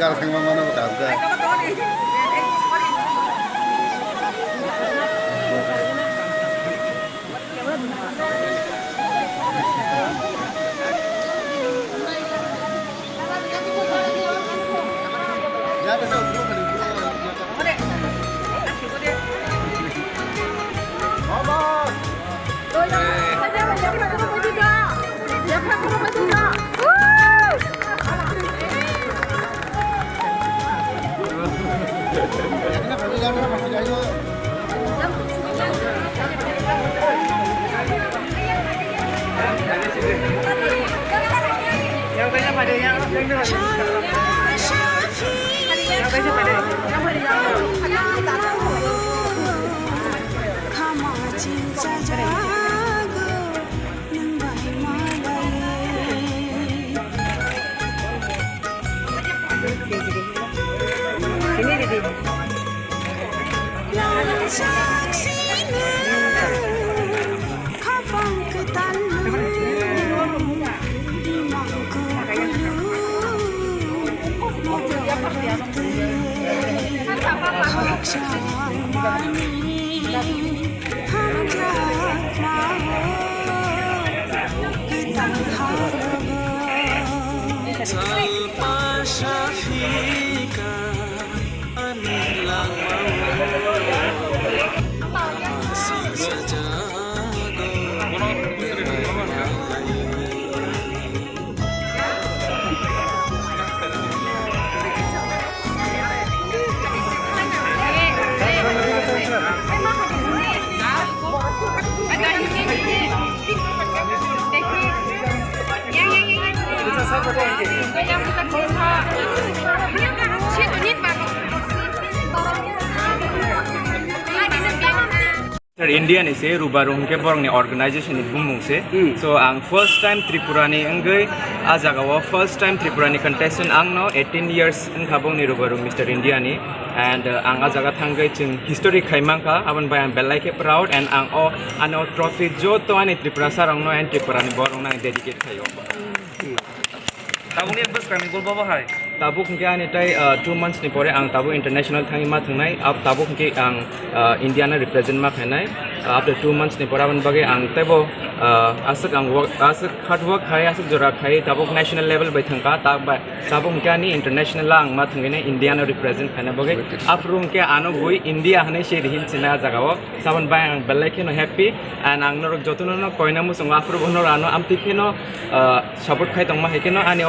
gar khang mang mana ka. Ya betul betul. Indian is a Rubaru ke borong ni organization ni bumung se. So ang first time Tripura ni anggai azagawa first time Tripura ni contestant ang no 18 years ang kabong ni Rubaru Mr. India ni and ang azaga tanggai chung history khaimang ka aban bayang belai ke proud and ang o ano trophy Joto ani Tripura sarang no and Tripura ni borong nang dedicate kayo. Tabung ni bus kami gol baba hai. Tabuk ke ani tai 2 months ni pore ang tabu international thangi ma thangnai ab tabuk ke ang India na represent ma khanai after 2 months ni poraban bage ang tebo asak ang work asak hard work khai asak jora khai tabuk national level bai thangka tabuk ke ani international lang ma thangne India na represent khana bage afrung ke ano boi India hane she rihin china jagao saban bai ang belai ke no happy and ang norok joto no koina mu song afru bonor ano am tikeno support khai tongma hekeno ani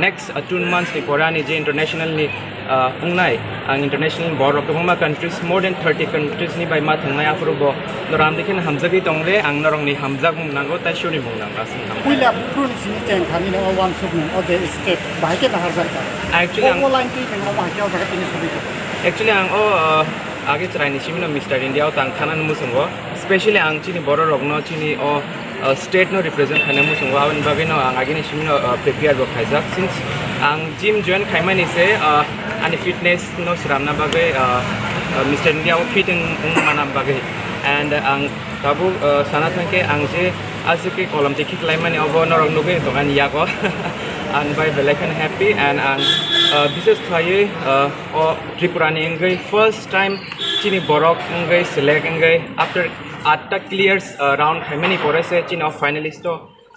next 2 months ni porani je international ni Khwnai ang international board of the countries more than 30 countries ni by ma thangnai afro bo loram dekhin hamjagi tongle ang norong ni hamjag mung nango ta shuri mung nang asin puila prun si ten khani na wan sub ni ode step bai ke na har jar ka actually ang line ki teng ma kya jaga tin subi actually ang age try ni simino Mr. India tang khanan mu sungo especially ang chini boro rogno chini state no represent khana mu sungo awan bage no ang age ni simino prepare bo khaijak since ang gym join khaimani se ani fitness no sramna bage Mr. India fit manam bage and ang tabu sana thangke ang je asike kolam tikhi klaimani obo norok nuge tokan yago and by belekan happy and this is Phaiywi Tripura ni ngai first time chini borok ngai select ngai after 8 clears round khaimani pore se chini finalist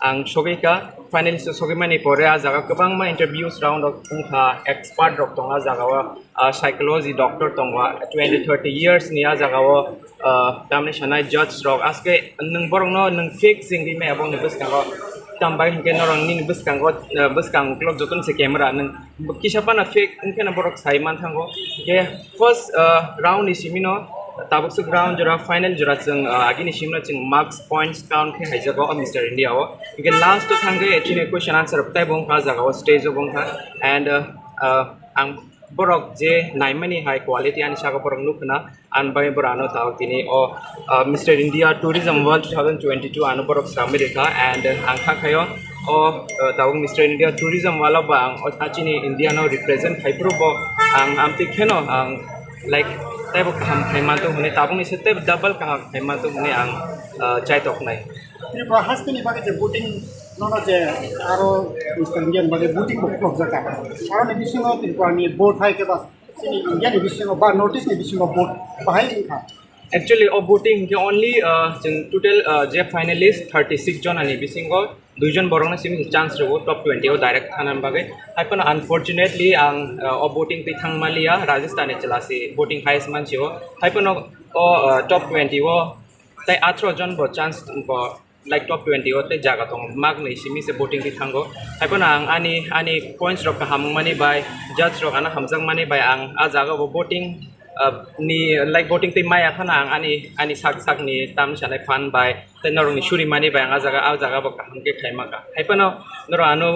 ang shogika finalist sogimani pore a jaga kabang ma interviews round of ungha expert rok tonga jaga psychology doctor tongwa 20-30 years ni a jaga tamne shanai judge rok aske nung borong no nung fake sing me abong ne bus kango tambay hingke norong ni bus kang klok jotun se camera nung kisapa na fake unke na borok saiman thango ke first round is simino tabuk se ground jora final jora chung agini simna chung marks points count ke haijago Mr. India o ke last to thange actually question answer tai bong ka jaga stage bong ka and ang borok je naimani high quality ani saga borok nukna an bai borano taw tini Mr. India tourism world 2022 anu borok samirika and ang khayo taw Mr. India tourism wala ba ang achini India no represent khai pro bo ang amti kheno ang like tay bo kham khaima to hune tabung ise tay double ka khaima to hune ang chai toknai Tripura Haste ni bagi je voting nono je aro Indian bagi voting book jaka aro ni bisingo Tripura ni vote hai ke bas Chini Indian ni bisingo ba notice ni bisingo vote bahai ingkha actually of voting the only total je finalist 36 jon ani bisingo দুইজন বরং সিমি চান্স রব টপ 20 ও ডাইরেক্ট থানাম বাগে হাইপন আনফরচুনেটলি আং অ voting P থাংমালিয়া রাজস্থানে চলাসি ভোটিং হাইয়েস্ট মানছিও হাইপন ও টপ 20 ও তাই 18 জন ব চান্স ব লাইক টপ 20 ও তাই জায়গা দং মাগ nei সিমি সে ভোটিং পি থাঙ্গো হাইপন আং আনি পয়েন্টস রক হামং মানি বাই জাজ রক আনা হামজাং মানি বাই আং আ জায়গা ব voting ni like voting ti maya khana ang ani sak ni tam chane fan by the norong ni shuri mani by ang jaga ba kam ke khaima ka haipano noro anu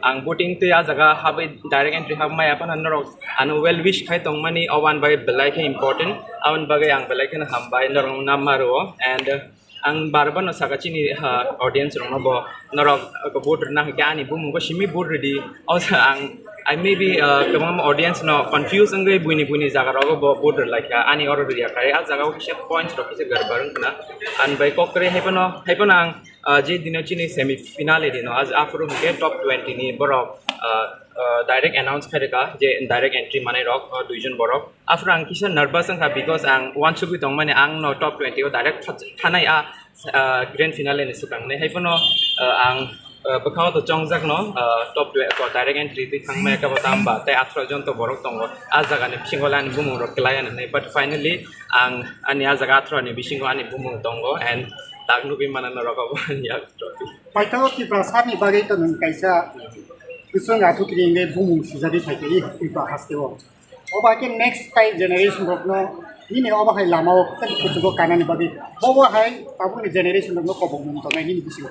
ang voting ti a jaga habe direct entry hab maya pan norong anu well wish khai tong mani awan by belai ke important awan bagai ang belai ke ham by norong namaro and ang barban saka chini audience rong bo norok ko voter na ka ani bum ko shimi vote ready also ang I may be kamam audience no confused ngai buni jaga ro bo border like ani order dia kare a jaga ko set points ro kise garbarung na an by kokre hepana je dino chini semi finale dino as afro ke top 20 ni borok direct announce kare ka je direct entry mane rok duijon borok after ang kisa nervous ang because ang one should be tong mane ang no top 20 o direct thanai a grand finale ni sukang ne hepano ang bakhaw to chongjak no top 2 ko direct entry ti thangma ka batam ba tai 18 jon to borok tongo a jaga ni singolan bumung ro klaian nei but finally ang ani a jaga 18 ni bisingo ani bumung tongo and tagnu bi manan ro ka ani a trophy Phaikha Tripura sani bagi to nung kaisa kusung atu kri nge bumung sijari thaikeri Tripura Hasteo oba ke next kai generation rok no ni oba hai lamao ka kutugo kanani bagi oba hai tabu ni generation rok no ko bumung to nai ni bisingo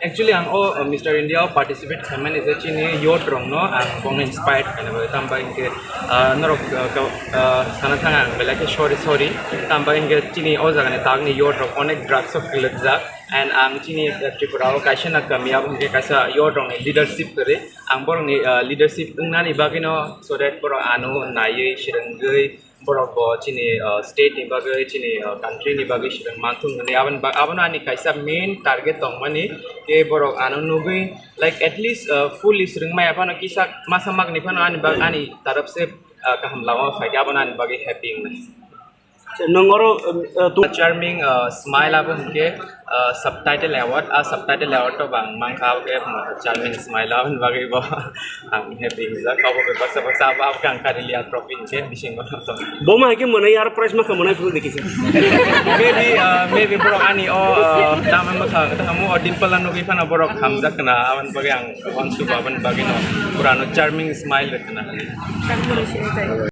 actually ang Mr. India participate chairman is a chini yot rong no ang bong inspired kana ba tamba inge norok sanathang ang bela ke sorry tamba inge chini o jaga ne tagni yot rong onek drugs of kilja and ang chini Tripura o kaisa na kamya inge kaisa yot rong leadership kare ang borong ni leadership nani bagino so that boro anu naiwi shirangei borok bo chini state ni bagai chini country ni bagai shirang manthun ni aban ani kaisa main target tong mani ke borok anu nugi like at least full shirang mai apana kisa masamak ni phana ani bag ani taraf se kaham lawa Phaikha aban ani bagai happy nongoro tu charming smile abon ke subtitle award to bang mangkhaw ke charming smile abon bagai bo ang happy za khabo be baksa ab kang karilia trophy ke bising bo to boma ke mona yar prize ma khamona fru dekise maybe borok ani o tama ma kha ta hamu dimple anu gi phana borok hamja kana aban bagai ang onsu baban bagai no purano charming smile rakna